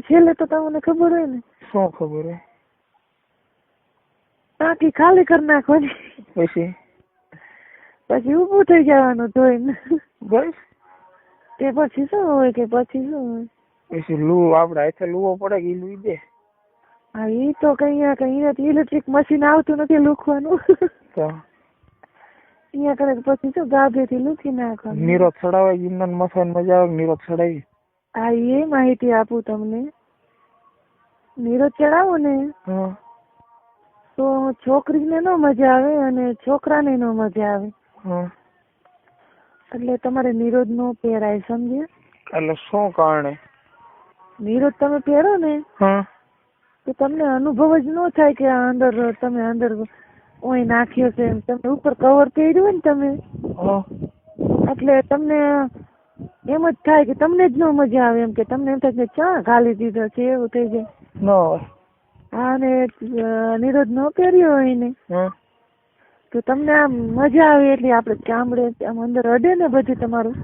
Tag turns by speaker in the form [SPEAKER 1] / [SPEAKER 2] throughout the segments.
[SPEAKER 1] છેલ્લે તો તમને ખબર હોય ને.
[SPEAKER 2] શું ખબર હોય?
[SPEAKER 1] ટાંકી ખાલી કરી નાખવાની, પછી ઊભું થઈ જવાનું ધોઈને.
[SPEAKER 2] બસ
[SPEAKER 1] તે પછી શું હોય કે પછી શું હોય?
[SPEAKER 2] પછી લૂ આપડે હાથે લુવો પડે કે લુઈ દે.
[SPEAKER 1] હા ઈ તો કઈ ઇલેક્ટ્રિક મશીન આવતું નથી લૂખવાનું.
[SPEAKER 2] તો
[SPEAKER 1] અહીંયા કરે પછી શું ગાભેથી લૂખી નાખવાનું.
[SPEAKER 2] નીરો ચડાવે ગિરનાર મસાન મજા આવે નીરો ચડાવી.
[SPEAKER 1] હા એ માહિતી આપું તમને. નીરજ ચડાવો ને તો છોકરીને નો મજા આવે અને છોકરાને નો મજા આવે. એટલે તમારે નિરોધ નો પહેરાય, સમજ્યા?
[SPEAKER 2] એટલે શું કારણે?
[SPEAKER 1] નિરોધ તમે પહેરો ને તો તમને અનુભવ જ ન થાય કે અંદર તમે અંદર ઓય નાખ્યો છે. તમે ઉપર કવર પહેર્યું હોય ને તમે, એટલે તમને એમ જ થાય કે તમને જ ન મજા આવે, એમ કે તમને એમ થાય કે ચા ઘાલી દીધો છે, એવું થઈ જાય. હા ને નિરોધ ન પહેર્યો હોય ને તો તમને આમ મજા આવે. એટલે આપડે ચામડે આમ અંદર અડે ને બધું તમારું,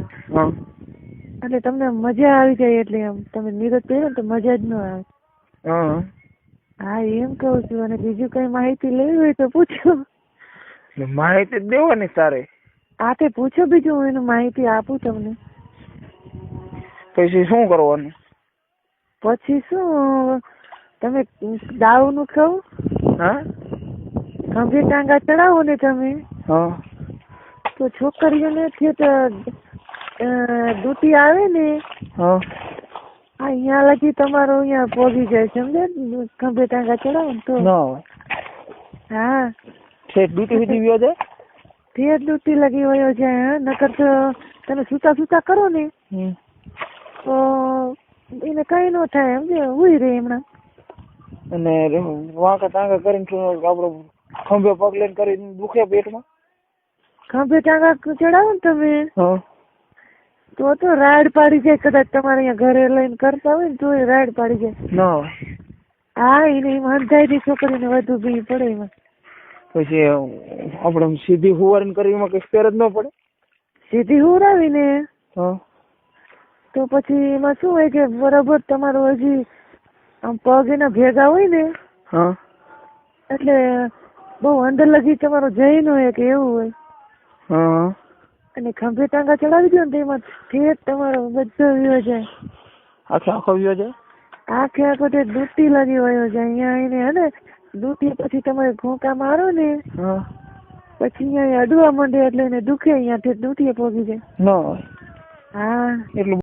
[SPEAKER 1] એટલે તમને મજા આવી જાય. એટલે આમ તમે નિરોધ પહેરો ને તો મજા જ ન આવે. હા એમ કઉ છું. અને બીજું કઈ માહિતી લેવી હોય તો પૂછો.
[SPEAKER 2] માહિતી દેવાની તારે?
[SPEAKER 1] હા તે પૂછો બીજું, હું એનું માહિતી આપું તમને.
[SPEAKER 2] પછી શું કરવાનું?
[SPEAKER 1] પછી શું તમે દાવ નું ખાવ, ખંભે ટાંગા ચડાવો ને તમે, તો છોકરીઓને ડૂટી આવે ને અહીંયા લગી તમારો અહીંયા પોગી જાય, સમજે? ખંભે ટાંગા ચડાવો ને તો. હા
[SPEAKER 2] ડૂટી સુધી વ્યો જાય?
[SPEAKER 1] તે ડૂટી લગી વયો જાય. નકર તો તમે સુતા કરો ને તો એને કઈ ન થાય, સમજે? ઉઈ રે હમણાં.
[SPEAKER 2] અને વાંકા ટાંગા કરીને આપડે ખંભે પગ લઈને કરીને દુખે પેટમાં?
[SPEAKER 1] ખંભે ટાંગા ચડાવો ને તમે તો રાડ પાડી જાય. કદાચ તમારે અહીંયા ઘરે લઈને કરતા હોય ને તો રાડ પાડી જાય. હા એને અંધાઈ છોકરીને વધુ બી પડે એમાં.
[SPEAKER 2] પછી આપડે સીધી હુવારીને કરવી કઈ ફેર જ ન પડે?
[SPEAKER 1] સીધી હુરાવીને તો પછી એમાં શું હોય કે બરાબર તમારું હજી આમ પગ એના ભેગા હોય ને, એટલે બહુ અંદર લગી તમારો જઈ ન હોય કે એવું હોય. અને ખંભે ટાંગા ચડાવી દો ને તો એમાં ઠેઠ તમારો બધો વ્યો જાય.
[SPEAKER 2] આખો વ્યો જાય?
[SPEAKER 1] આખો તે ડૂટી લગી વયો જાય. અહીંયા એને હે ને ડૂટી પછી તમે ઘોંકા મારો ને પછી અહીંયા અડવા માંડે એટલે એને દુખે. અહીંયા ડૂટીએ પોગી જાય. હા એટલું